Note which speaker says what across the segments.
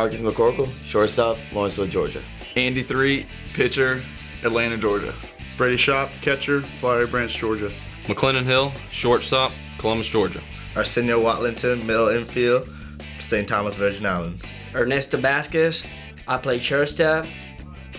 Speaker 1: Marcus McCorkle, shortstop, Lawrenceville, Georgia.
Speaker 2: Andy Threet, pitcher, Atlanta, Georgia.
Speaker 3: Brady Shop, catcher, Flowery Branch, Georgia.
Speaker 4: McLennan Hill, shortstop, Columbus, Georgia.
Speaker 5: Arsenio Watlington, middle infield, St. Thomas, Virgin Islands.
Speaker 6: Ernesto Vasquez, I play shortstop,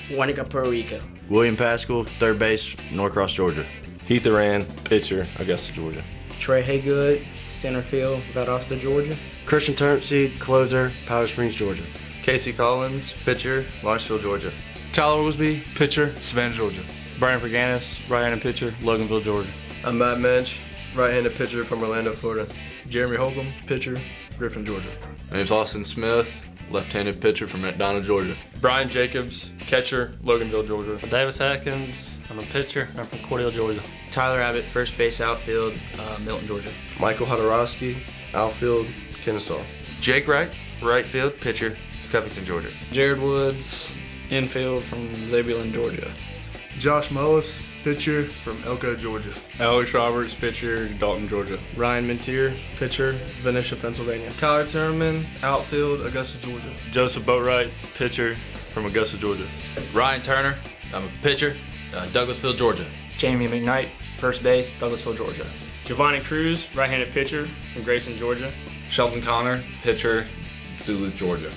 Speaker 6: Guanica, Puerto Rico.
Speaker 7: William Pascal, third base, Norcross, Georgia.
Speaker 8: Heath Duran, pitcher, Augusta, Georgia.
Speaker 9: Trey Haygood, center field, Valdosta, Georgia.
Speaker 10: Christian Turnipseed, closer, Powder Springs, Georgia.
Speaker 11: Casey Collins, pitcher, Lawrenceville, Georgia.
Speaker 12: Tyler Oglesby, pitcher, Savannah, Georgia.
Speaker 13: Brian Perganis, right-handed pitcher, Loganville, Georgia.
Speaker 14: I'm Matt Mensch, right-handed pitcher from Orlando, Florida.
Speaker 15: Jeremy Holcomb, pitcher, Griffin, Georgia.
Speaker 16: My name's Austin Smith, left-handed pitcher from McDonough, Georgia.
Speaker 17: Brian Jacobs, catcher, Loganville, Georgia.
Speaker 18: Davis Atkins, I'm a pitcher, I'm from Cordele, Georgia.
Speaker 19: Tyler Abbott, first base outfield, Milton, Georgia.
Speaker 20: Michael Hodorowski, outfield, Kennesaw.
Speaker 7: Jake Wright, right field, pitcher, Covington, Georgia.
Speaker 3: Jared Woods, infield from Zebulon, Georgia. Josh Mullis, pitcher from Elko, Georgia.
Speaker 5: Alex Roberts, pitcher, Dalton, Georgia.
Speaker 11: Ryan Mintier, pitcher, Venetia, Pennsylvania.
Speaker 2: Kyler Timmerman, outfield, Augusta, Georgia.
Speaker 16: Joseph Boatwright, pitcher from Augusta, Georgia.
Speaker 9: Ryan Turner, I'm a pitcher, Douglasville, Georgia.
Speaker 10: Jamie McKnight, first base, Douglasville, Georgia.
Speaker 4: Giovanni Cruz, right-handed pitcher from Grayson, Georgia.
Speaker 19: Sheldon Connor, pitcher, Duluth, Georgia.